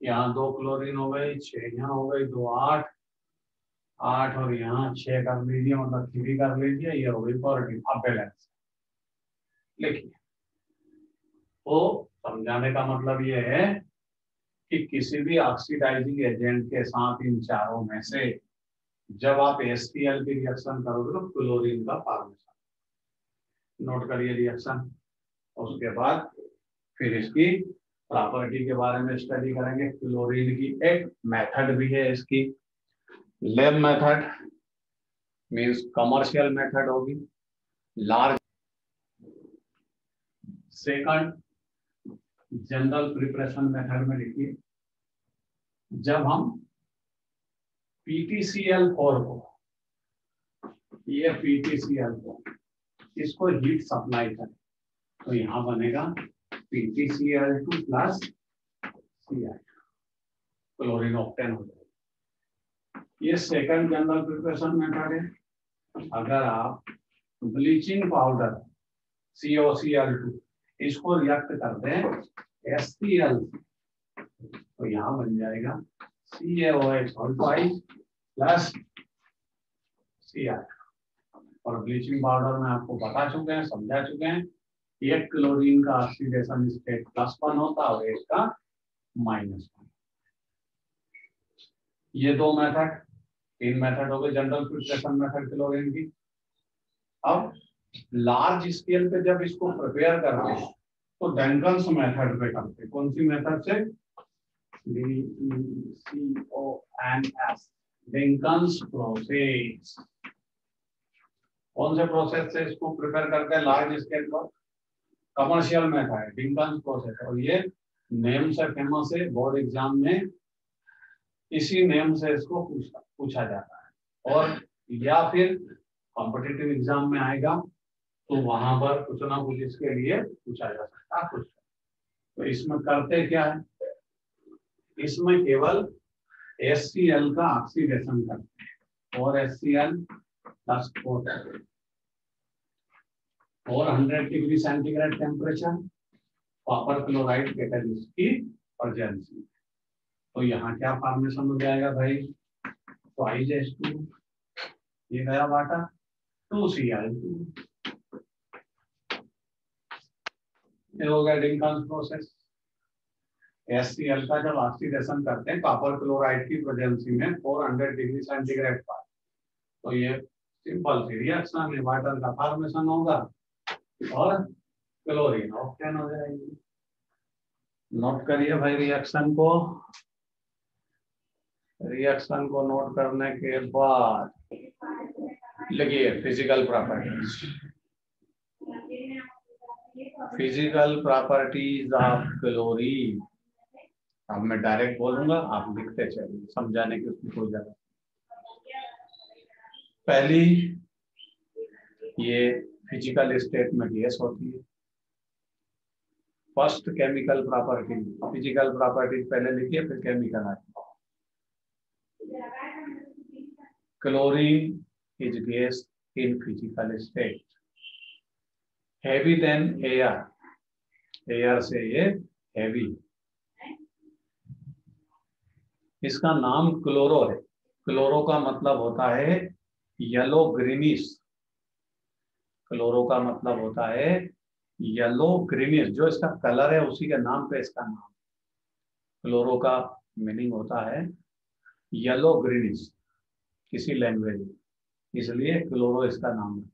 यहाँ 2 क्लोरीन हो गई, 6 यहाँ हो गई, 2 8, 8 और यहाँ 6 कर लीजिए, मतलब 3 कर लीजिए, ये हो गई 14। अब बैलेंस लिखिए। तो समझाने का मतलब ये है कि किसी भी ऑक्सीडाइजिंग एजेंट के साथ इन चारों में से जब आप HCl की रिएक्शन करोगे तो क्लोरीन का फॉर्मेशन, नोट करिए रिएक्शन। उसके बाद फिर इसकी प्रॉपर्टी के बारे में स्टडी करेंगे। क्लोरीन की एक मेथड भी है इसकी, lab method means commercial method होगी, large. Second, general preparation method में लिखिए, जब हम PTCl4 को, ये PTCl4 इसको हीट सप्लाई करें तो यहाँ बनेगा PTCl2 plus Ci, chlorine octane हो जाएगा। ये सेकंड जनरल प्रिपरेशन मेथड है। अगर आप ब्लीचिंग पाउडर COCl2 इसको रिएक्ट कर दें HCl तो यहाँ बन जाएगा CaOH प्लस Ci। और ब्लीचिंग पाउडर में आपको बता चुके हैं, समझा चुके हैं, एक क्लोरीन का ऑक्सीडेशन स्टेट +1 होता है और एक का -1। ये दो मेथड, 3 मेथड हो गए जनरल प्रिपरेशन मेथड क्लोरीन की। अब लार्ज स्केल पे जब इसको प्रिपेयर करते हैं तो डंकन्स मेथड पे करते हैं। कौन सी मेथड से? DECONS, Duncan's process. कौन से प्रोसेस से इसको प्रिपेयर करते हैं लार्ज स्केल पर? कमर्शियल मेथड है डंकन्स प्रोसेस, और ये नेम से फेमस है, बोर्ड एग्जाम में इसी नेम से इसको पूछा जाता है। और या फिर कॉम्पिटिटिव एग्जाम में आएगा तो वहां पर कुछ ना कुछ इसके लिए पूछा जा सकता है कुछ। तो इसमें करते क्या है, इसमें केवल HCl का ऑक्सीडेशन करते हैं और HCl plus 400 degree centigrade temperature, copper chloride catalyst की प्रेजेंस में। तो यहाँ क्या फॉर्मेशन हो जाएगा भाई? H2, ये गया वाटर, 2Cl2, ये हो गया डंकन्स प्रोसेस। HCl का जब ऑक्सीडेशन करते हैं कॉपर क्लोराइड की प्रेजेंसी में 400 डिग्री सेंटीग्रेड पर, तो ये सिंपल सी रिएक्शन है, वाटर का फॉर्मेशन होगा और क्लोरीन ऑक्टेन हो जाएगी। नोट करिए भाई रिएक्शन को। रिएक्शन को नोट करने के बाद लिखिए physical properties. Physical properties of chlorine. अब मैं डायरेक्ट बोलूंगा, आप लिखते चलिए, समझाने की उसमें कोई जरूरत। पहली, ये फिजिकल स्टेट में गैस होती है। First chemical property, physical property पहले लिखिए फिर केमिकल आएगी। Chlorine is gas in physical state, heavy than air, air से ये हेवी। इसका नाम क्लोरो है। क्लोरो का मतलब होता है येलो ग्रीनिश। क्लोरो का मतलब होता है येलो ग्रीनिश, जो इसका कलर है उसी के नाम पे इसका नाम। क्लोरो का मीनिंग होता है येलो ग्रीनिश किसी लैंग्वेज में, इसलिए क्लोरो इसका नाम है।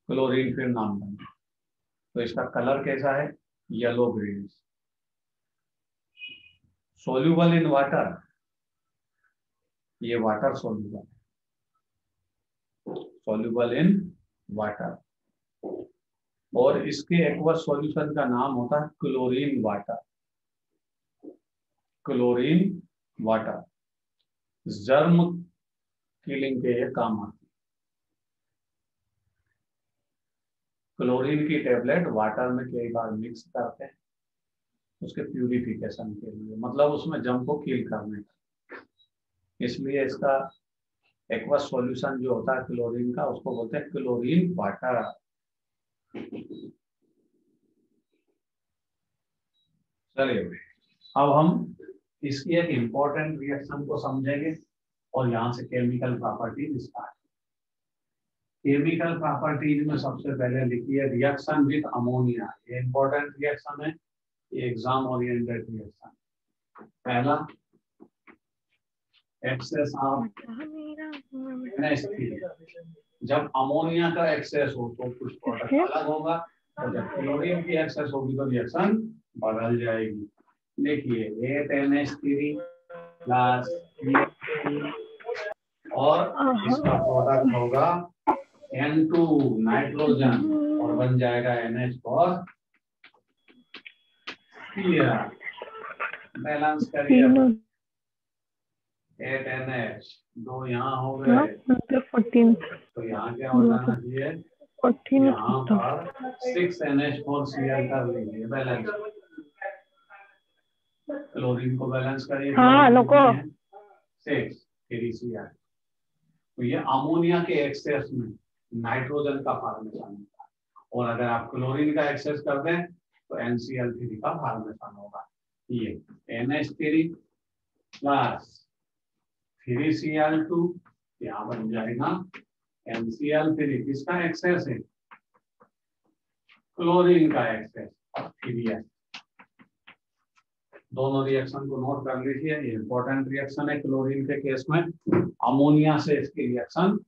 क्लोरीन फिर नाम बना, तो इसका कलर कैसा है? Yellow greenish. Soluble in water, ये water soluble, soluble in water. और इसके एक्वस सॉल्यूशन का नाम होता है chlorine water. Chlorine water germ killing के ये काम आती है। क्लोरीन की टेबलेट वाटर में कई बार मिक्स करते हैं उसके प्यूरिफिकेशन के लिए, मतलब उसमें जर्म को किल करने का। इसलिए इसका एक्वस सॉल्यूशन जो होता है क्लोरीन का, उसको बोलते हैं क्लोरीन वाटर। चलिए अब हम इसकी एक इम्पोर्टेंट रिएक्शन को समझेंगे और यहाँ से chemical properties start. Chemical properties में सबसे पहले लिखिए रिएक्शन विद अमोनिया। ये इंपॉर्टेंट रिएक्शन है, ये एग्जाम ओरिएंटेड रिएक्शन। पहला एक्सेस ऑफ NH3। जब अमोनिया का एक्सेस हो तो कुछ प्रोडक्ट अलग होगा, और जब क्लोरीन की एक्सेस होगी तो रिएक्शन बदल जाएगी। देखिए 8NH3 प्लस और इसका प्रोडक्ट होगा N2 नाइट्रोजन और बन जाएगा NH4। बैलेंस करिए 8NH, 2 यहाँ हो गए तो यहाँ क्या हो जाना चाहिए, यहाँ पर 6NH4Cl कर लीजिए बैलेंस। क्लोरीन को बैलेंस करिए, 6 3Cl। तो ये अमोनिया के एक्सेस में नाइट्रोजन का फॉर्मेशन होगा, और अगर आप क्लोरीन का एक्सेस कर दें तो NCl3 का फॉर्मेशन होगा। ये NH3 प्लस 3Cl2 यहाँ बन जाएगा NCl3। किसका एक्सेस है, क्लोरीन का एक्सेस, और 3S। दोनों रिएक्शन को नोट कर लीजिए, ये इंपॉर्टेंट रिएक्शन है। क्लोरीन के केस में अमोनिया से इसकी रिएक्शन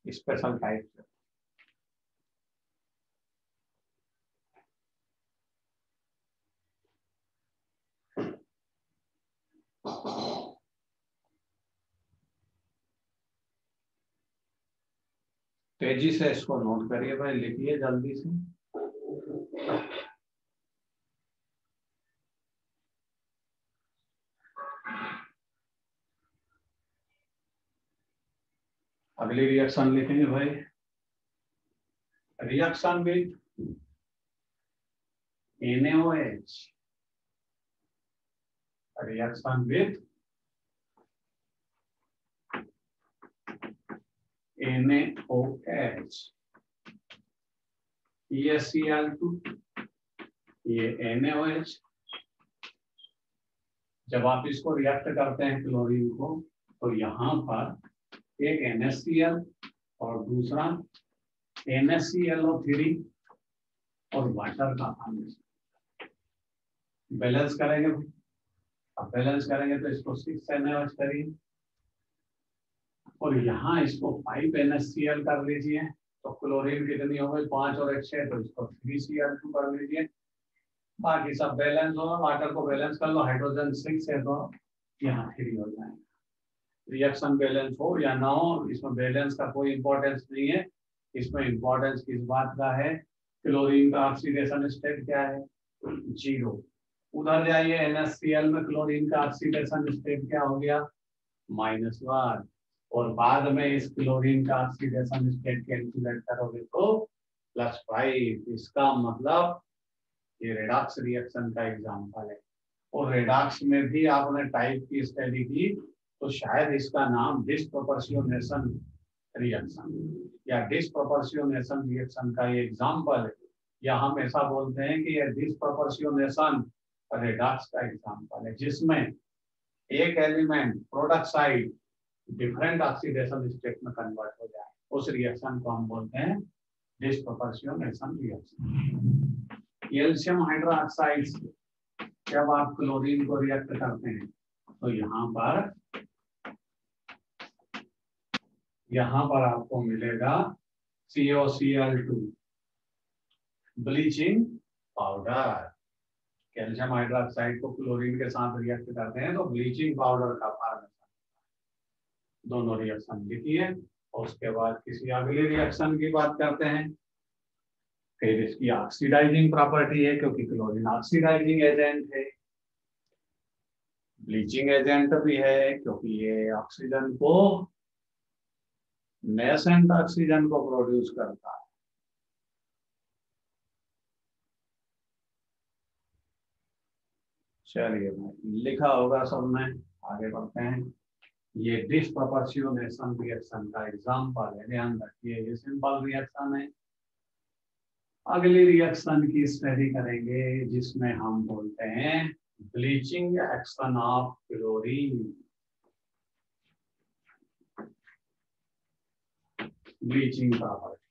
स्पेशल टाइप से। तेजी से इसको नोट करिए भाई, लिखिए जल्दी से। अगली रिएक्शन लिखेंगे भाई, reaction with NaOH। Reaction with NaOH, ये Cl2, ये NaOH। जब आप इसको रिएक्ट करते हैं क्लोरीन को, तो यहाँ पर एक NaCl और दूसरा NaClO3 और वाटर का फॉर्मेशन। बैलेंस करेंगे, अब बैलेंस करेंगे तो इसको 6NaOH करिए, और यहाँ इसको 5NaCl कर लीजिए। तो क्लोरीन कितनी हो गई, 5 और 1 6, तो इसको 3Cl2 कर लीजिए। बाकी सब बैलेंस हो, वाटर को बैलेंस कर लो, हाइड्रोजन 6 है तो यहाँ 3 हो जाएगा। रिएक्शन बैलेंस हो या ना हो, इसमें बैलेंस का कोई इंपॉर्टेंस नहीं है। इसमें इंपॉर्टेंस किस बात का है, क्लोरीन का ऑक्सीडेशन स्टेट क्या है, 0। उधर जाइए NaCl में क्लोरीन का ऑक्सीडेशन स्टेट क्या हो गया, -1, और बाद में इस क्लोरीन का ऑक्सीडेशन स्टेट कैलकुलेट करोगे तो +5। इसका मतलब ये रेडॉक्स रिएक्शन का एग्जांपल है। और रेडॉक्स में भी आपने टाइप की स्टडी की तो शायद इसका नाम डिस्प्रोपोर्शनेशन रिएक्शन या डिस्प्रोपोर्शनेशन रिएक्शन का ये एग्जांपल है, या हम ऐसा बोलते हैं कि ये डिस्प्रोपोर्शनेशन रेडॉक्स का एग्जांपल है, जिसमें एक element product side different oxidation state में कन्वर्ट हो जाए, उस रिएक्शन को हम बोलते हैं डिस्प्रोपोर्शनेशन रिएक्शन। कैल्शियम हाइड्रोक्साइड से जब आप क्लोरीन को रिएक्ट करते हैं तो यहाँ पर आपको मिलेगा COCl2 bleaching powder. Calcium hydroxide को क्लोरीन के साथ रिएक्ट करते हैं तो ब्लीचिंग पाउडर का फॉर्मेशन। दोनों रिएक्शन लिखिए, और उसके बाद किसी अगली रिएक्शन की बात करते हैं। फिर इसकी ऑक्सीडाइजिंग प्रॉपर्टी है, क्योंकि क्लोरीन ऑक्सीडाइजिंग एजेंट है, ब्लीचिंग एजेंट भी है, क्योंकि ये ऑक्सीजन को नेसेंट ऑक्सीजन को प्रोड्यूस करता है। चलिए भाई, लिखा होगा सबने, आगे बढ़ते हैं। ये डिस्प्रोपोर्शनेशन रिएक्शन का एग्जांपल है, ध्यान रखिए, ये सिंपल रिएक्शन है। अगली रिएक्शन की स्टडी करेंगे जिसमें हम बोलते हैं bleaching action of chlorine, bleaching property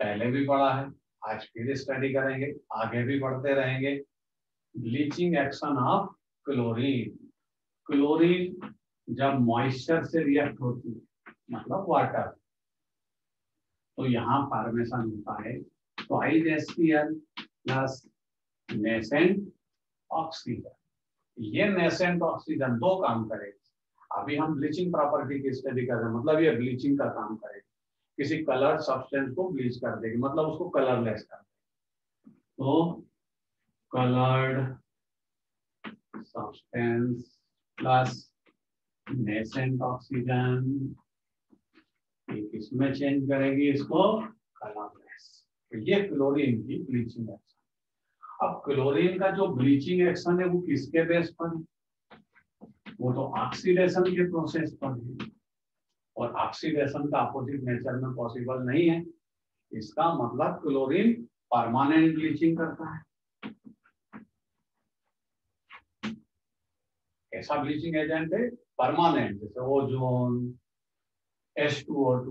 पहले भी पढ़ा है, आज फिर स्टडी करेंगे, आगे भी पढ़ते रहेंगे। Bleaching action of chlorine, chlorine जब मॉइस्चर से रिएक्ट होती है मतलब वाटर, तो यहाँ फॉर्मेशन होता है twice HCl plus nascent oxygen. ये नेसेंट ऑक्सीजन दो काम करेगा। अभी हम ब्लीचिंग प्रॉपर्टी की स्टडी कर रहे हैं, मतलब ये ब्लीचिंग का काम करेगा, किसी कलर सब्सटेंस को ब्लीच कर देगी, मतलब उसको कलरलेस कर देगी। तो coloured substance plus nascent oxygen, किसमें चेंज करेगी इसको, कलरलेस। तो ये क्लोरीन की ब्लीचिंग एक्शन। अब क्लोरीन का जो ब्लीचिंग एक्शन है वो किसके बेस पर है, वो तो ऑक्सीडेशन के प्रोसेस पर है, और ऑक्सीडेशन का अपोजिट नेचर में पॉसिबल नहीं है। इसका मतलब क्लोरीन परमानेंट ब्लीचिंग करता है। ऐसा ब्लीचिंग एजेंट है परमानेंट, जैसे ओजोन, H2O2,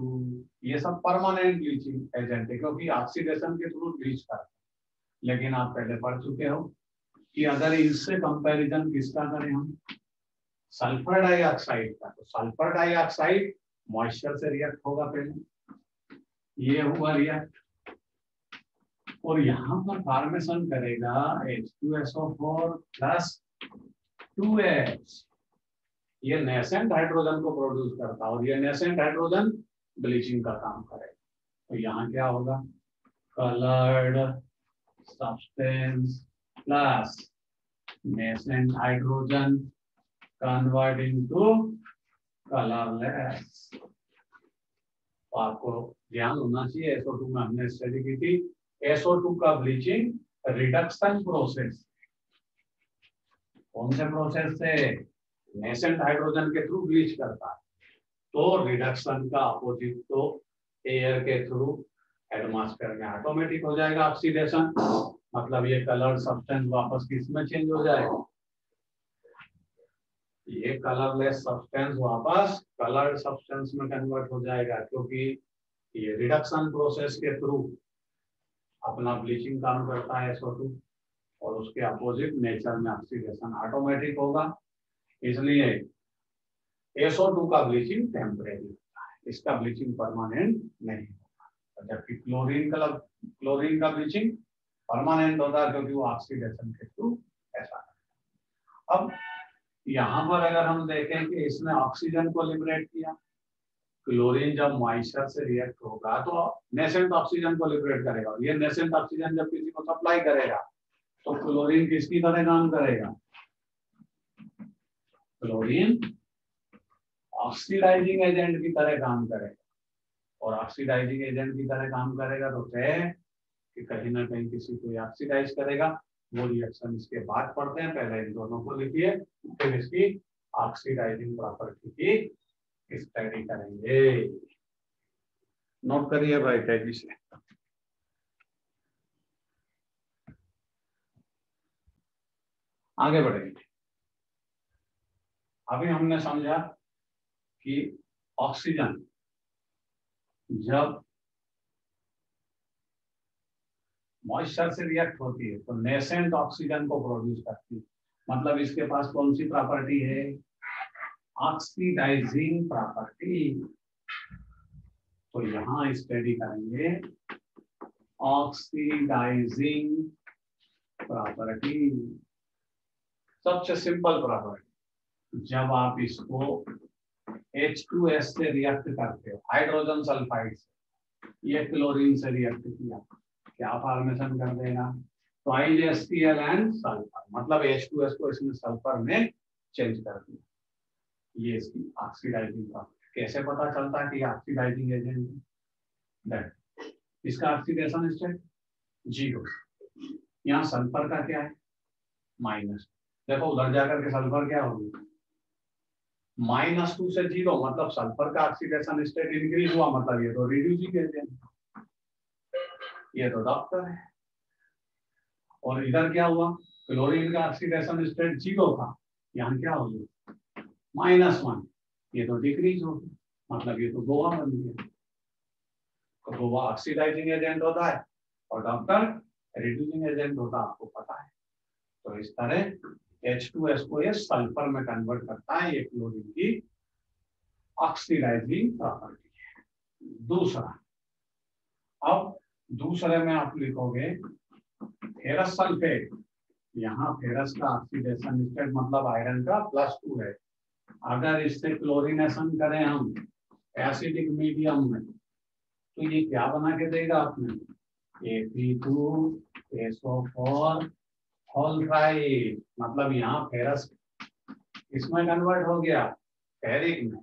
ये सब परमानेंट ब्लीचिंग एजेंट है क्योंकि ऑक्सीडेशन के थ्रू ब्लीच करता है। लेकिन आप पहले पढ़ चुके हो कि अगर इससे कंपैरिजन किसका करें हम, सल्फर डाइऑक्साइड का, तो सल्फर डाइऑक्साइड मॉइस्चर से रिएक्ट होगा पहले, ये हुआ रिएक्ट, और यहाँ पर फॉर्मेशन करेगा H2SO4 प्लस 2H, ये नेसेंट हाइड्रोजन को प्रोड्यूस करता है, और ये नेसेंट हाइड्रोजन ब्लीचिंग का काम करेगा। तो यहाँ क्या होगा, coloured substance plus nascent hydrogen convert into colourless. तो आपको ध्यान होना चाहिए, SO2 में हमने स्टडी की थी, SO2 का ब्लीचिंग रिडक्शन प्रोसेस, कौन से प्रोसेस से, नेसेंट हाइड्रोजन के थ्रू ब्लीच करता है। तो रिडक्शन का अपोजिट तो एयर के थ्रू एटमॉस्फेयर में ऑटोमेटिक हो जाएगा ऑक्सीडेशन, मतलब ये कलर सब्सटेंस वापस किसमें चेंज हो जाएगा, ये कलरलेस सब्सटेंस वापस कलर्ड सब्सटेंस में कन्वर्ट हो जाएगा, क्योंकि ये रिडक्शन प्रोसेस के थ्रू अपना ब्लीचिंग काम करता है SO2, और उसके अपोजिट नेचर में ऑक्सीडेशन ऑटोमेटिक होगा। इसलिए SO2 का ब्लीचिंग टेम्परेरी होता है, इसका ब्लीचिंग परमानेंट नहीं होता, जबकि क्लोरीन का ब्लीचिंग परमानेंट होता है क्योंकि वो ऑक्सीडेशन के थ्रू ऐसा करता है। अब यहाँ पर अगर हम देखें कि इसने ऑक्सीजन को लिबरेट किया, क्लोरीन जब मॉइस्चर से रिएक्ट होगा तो नेसेंट ऑक्सीजन को लिबरेट करेगा, ये नेसेंट ऑक्सीजन जब किसी को सप्लाई करेगा तो क्लोरीन किसकी तरह काम करेगा, क्लोरीन ऑक्सीडाइजिंग एजेंट की तरह काम करेगा, और ऑक्सीडाइजिंग एजेंट की तरह काम करेगा तो है कि कहीं ना कहीं किसी को ऑक्सीडाइज करेगा। वो रिएक्शन इसके बाद पढ़ते हैं, पहले इन दोनों को लिखिए, फिर इसकी ऑक्सीडाइजिंग प्रॉपर्टी की स्टडी करेंगे। नोट करिए भाई तेजी से। आगे बढ़ेंगे। अभी हमने समझा कि ऑक्सीजन जब मॉइस्चर से रिएक्ट होती है तो नेसेंट ऑक्सीजन को प्रोड्यूस करती है, मतलब इसके पास कौन सी प्रॉपर्टी है, ऑक्सीडाइजिंग प्रॉपर्टी। तो यहां स्टडी करेंगे ऑक्सीडाइजिंग प्रॉपर्टी। सबसे सिंपल प्रॉपर्टी, जब आप इसको H2S से रिएक्ट करते हो, हाइड्रोजन सल्फाइड से, ये क्लोरीन से रिएक्ट किया, क्या फॉर्मेशन कर देगा, ट्वाइस HCl एंड सल्फर, मतलब H2S को इसने सल्फर में चेंज कर दिया। ये इसकी ऑक्सीडाइजिंग प्रॉपर्टी। कैसे पता चलता है कि ऑक्सीडाइजिंग एजेंट है, इसका ऑक्सीडेशन स्टेट 0, यहाँ सल्फर का क्या है माइनस, देखो उधर जाकर के सल्फर क्या होगी -2 से 0, मतलब सल्फर का ऑक्सीडेशन स्टेट इंक्रीज हुआ, मतलब ये तो रिड्यूसिंग एजेंट, ये तो डॉक्टर है। और इधर क्या हुआ, क्लोरीन का ऑक्सीडेशन स्टेट 0 था, यहाँ क्या हो गया -1, ये तो डिक्रीज हो गया, मतलब ये तो गोवा बन गया। तो गोवा ऑक्सीडाइजिंग एजेंट होता है और डॉक्टर रिड्यूसिंग एजेंट होता है, आपको पता है। तो इस तरह H2S को ये सल्फर में कन्वर्ट करता है, ये क्लोरीन की ऑक्सीडाइजिंग प्रॉपर्टी है। दूसरा, अब दूसरे में आप लिखोगे फेरस सल्फेट। यहाँ फेरस का ऑक्सीडेशन स्टेट मतलब आयरन का +2 है। अगर इससे क्लोरीनेशन करें हम एसिडिक मीडियम में, तो ये क्या बना के देगा आपने, Fe2SO4 होल ट्राइड। मतलब यहाँ फेरस इसमें कन्वर्ट हो गया फेरिक में।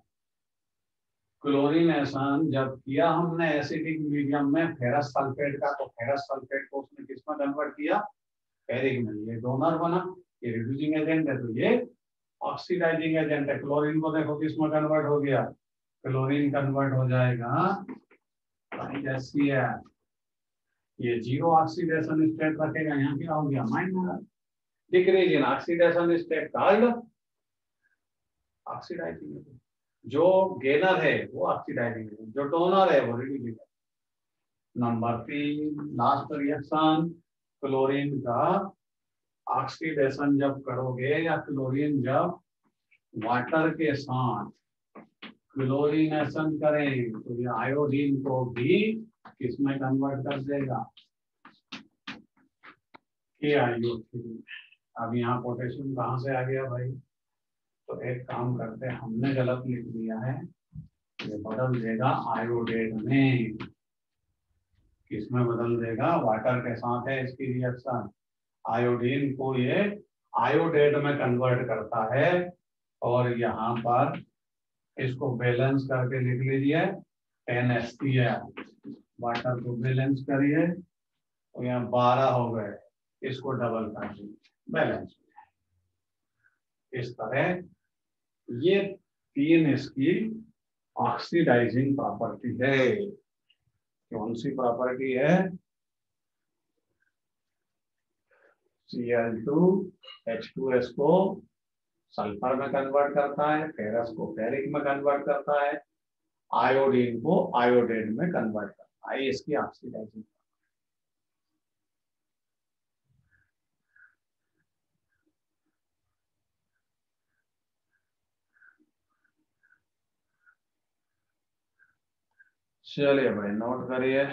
क्लोरीनेशन जब किया हमने एसिडिक मीडियम में फेरस सल्फेट का, तो फेरस सल्फेट को उसने किसमें कन्वर्ट किया, फेरिक में। ये डोनर बना, ये रिड्यूसिंग एजेंट है, तो ये ऑक्सीडाइजिंग एजेंट है। क्लोरीन को देखो किसमें कन्वर्ट हो गया, क्लोरीन कन्वर्ट हो जाएगा HCl। ये 0 ऑक्सीडेशन स्टेट रखेगा, यहाँ क्या हो गया minus, decrease in oxidation state called oxidizing agent. जो गेनर है वो ऑक्सीडाइजिंग है, जो डोनर है वो रिड्यूसिंग है। नंबर 3 लास्ट रिएक्शन, क्लोरीन का ऑक्सीडेशन जब करोगे या क्लोरीन जब वाटर के साथ क्लोरीनेशन करें, तो ये आयोडीन को भी किसमें कन्वर्ट कर देगा, KiO3। अब यहाँ पोटेशियम कहाँ से आ गया भाई, तो एक काम करते हैं, हमने गलत लिख दिया है, ये बदल देगा आयोडेट में। किसमें बदल देगा, वाटर के साथ है इसकी रिएक्शन, आयोडीन को ये आयोडेट में कन्वर्ट करता है। और यहाँ पर इसको बैलेंस करके लिख लीजिए 10HCl। वाटर को बैलेंस करिए तो यहाँ 12 हो गए, इसको डबल कर दीजिए, बैलेंस। इस तरह ये 3 इसकी ऑक्सीडाइजिंग प्रॉपर्टी है। कौन सी प्रॉपर्टी है, Cl2 H2S को सल्फर में कन्वर्ट करता है, फेरस को फेरिक में कन्वर्ट करता है, आयोडीन को आयोडेट में कन्वर्ट करता है, इसकी ऑक्सीडाइजिंग। चलिए भाई नोट करिए।